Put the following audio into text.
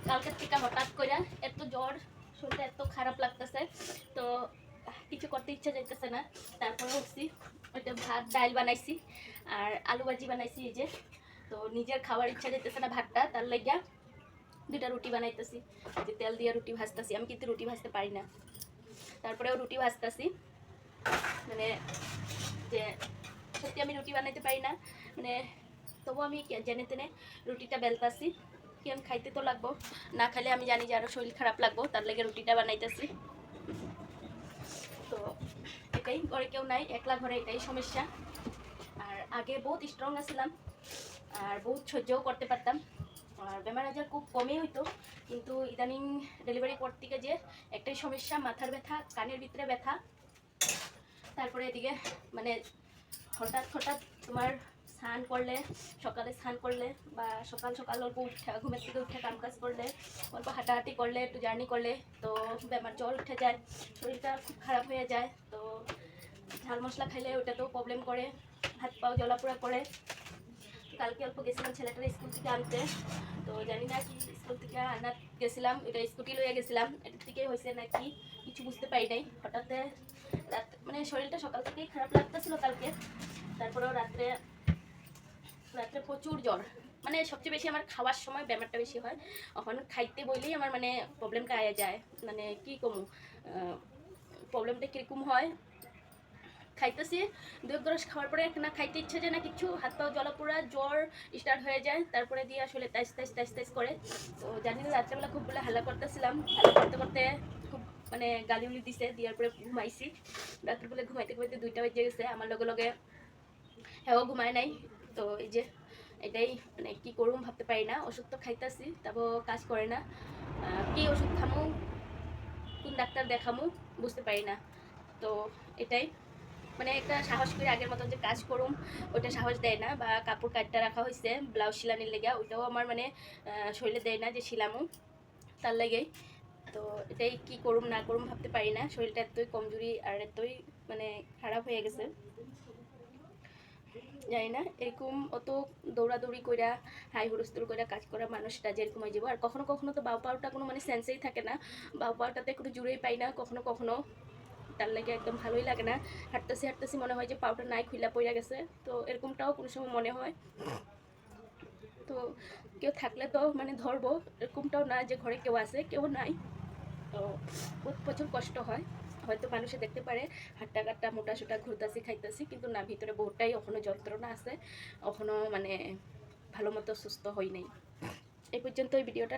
কালকের থেকে হঠাৎ করে এত জ্বর, শরীরটা এত খারাপ লাগতেছে, তো কিছু করতে ইচ্ছা যাইতেছে না। তারপরে উঠছি, ওইটা ভাত ডাল বানাইছি আর আলু ভাজি বানাইছি এই যে। তো নিজের খাওয়ার ইচ্ছা যাইতেছে না ভাতটা, তার লাগিয়া দুইটা রুটি বানাইতেছি, যে তেল দিয়ে রুটি ভাজতেছি। আমি কিন্তু রুটি ভাজতে পারি না, তারপরেও রুটি ভাজতেছি। মানে যে সত্যি আমি রুটি বানাইতে পারি না, মানে তবু আমি জেনে তেনে রুটিটা বেলতাছি, কেন খাইতে তো লাগবো, না খাইলে আমি জানি যে আরও শরীর খারাপ লাগবো, তার লেগে রুটিটা বানাইতেছি। তো এটাই, ঘরে কেউ নাই, একলা ঘরে, এটাই সমস্যা। আর আগে বহুত স্ট্রং আছিলাম আর বহুত সহ্যও করতে পারতাম, আর বেমার আজার খুব কমই হইতো। কিন্তু ইদানিং ডেলিভারি পর থেকে যে একটাই সমস্যা, মাথার ব্যথা, কানের ভিতরে ব্যথা, তারপরে এদিকে মানে হঠাৎ হঠাৎ তোমার স্নান করলে, সকালে স্নান করলে বা সকাল সকাল অল্প উঠে ঘুমের থেকে উঠে কাম কাজ করলে, অল্প হাঁটাহাঁটি করলে, একটু জার্নি করলে, তো বেমার জ্বর উঠে যায়, শরীরটা খুব খারাপ হয়ে যায়। তো ঝাল মশলা খাইলে ওটাতেও প্রবলেম করে, হাত পাও জ্বলাপোড়া করে। কালকে অল্প গেছিলাম ছেলেটার স্কুল থেকে আনতে, তো জানি না কি স্কুল থেকে আনা গেছিলাম, এটা স্কুটি লইয়া গেছিলাম, এটার থেকে হয়েছে নাকি কিছু বুঝতে পারি নাই। হঠাৎ রাত মানে শরীরটা সকাল থেকেই খারাপ লাগতেছিল কালকে, তারপরেও রাত্রে রাত্রে প্রচুর জ্বর। মানে সবচেয়ে বেশি আমার খাওয়ার সময় বেমারটা বেশি হয়, এখন খাইতে বললেই আমার মানে প্রবলেমটা আয়া যায়। মানে কি কমু, প্রবলেমটা কীরকম হয়, খাইতেছি দু এক গ্রাস খাওয়ার পরে না খাইতে ইচ্ছে যায় না, কিছু হাত পাও জ্বলাপোড়া, জ্বর স্টার্ট হয়ে যায়, তারপরে দিয়ে আসলে তাইস তাইস তাইস তাইস করে। তো জানি না রাত্রেবেলা খুব বলে হাল্লা করতেছিলাম, হাল্লা করতে করতে খুব মানে গালি উলি দিছে, দেওয়ার পরে ঘুমাইছি। রাত্রেবেলা ঘুমাইতে ঘুমাইতে 2টা বেজে গেছে, আমার লগে লগে হ্যাঁ ঘুমায় নাই। তো এই যে এটাই, মানে কী করুম ভাবতে পারি না, ওষুধ তো খাইতেছি তারপর কাজ করে না, কী ওষুধ খামু, কোন ডাক্তার দেখামু বুঝতে পারি না। তো এটাই, মানে একটা সাহস করে আগের মতন যে কাজ করুম ওইটা সাহস দেয় না, বা কাপড় কাটটা রাখা হয়েছে ব্লাউজ শিলানির লেগে, ওইটাও আমার মানে শরীরে দেয় না যে শিলামু, তার লেগেই। তো এটাই কি করুম না করুম ভাবতে পারি না, শরীরটা এতই কমজোরি আর এতই মানে খারাপ হয়ে গেছে। জানি না এরকম অত দৌড়াদৌড়ি কইরা হাই হুলস্থুল কইরা কাজ করা মানুষটা যেরকম হয়ে যাবো। আর কখনো কখনো তো বাউ পাউটা কোনো মানে সেন্সেই থাকে না, বাউ পাউটাতে কোনো জুড়েই পাই না কখনো কখনো, তার লাগে একদম ভালোই লাগে না। হাঁটতেছি হাঁটতেছি মনে হয় যে পাউটা নাই, খুইলা পড়ে গেছে, তো এরকমটাও কোনো সময় মনে হয়। তো কেউ থাকলে তো মানে ধরবো, এরকমটাও না যে ঘরে কেউ আছে, কেউ নাই। তো প্রচুর কষ্ট হয়। হয়তো মানুষে দেখতে পারে হাট্টা কাট্টা মোটা সোটা ঘুরতাছি খাইতেছি, কিন্তু না, ভিতরে বহুটাই এখনো যন্ত্রণা আছে, এখনো মানে ভালো মতো সুস্থ হই নাই। এই পর্যন্ত এই ভিডিওটা।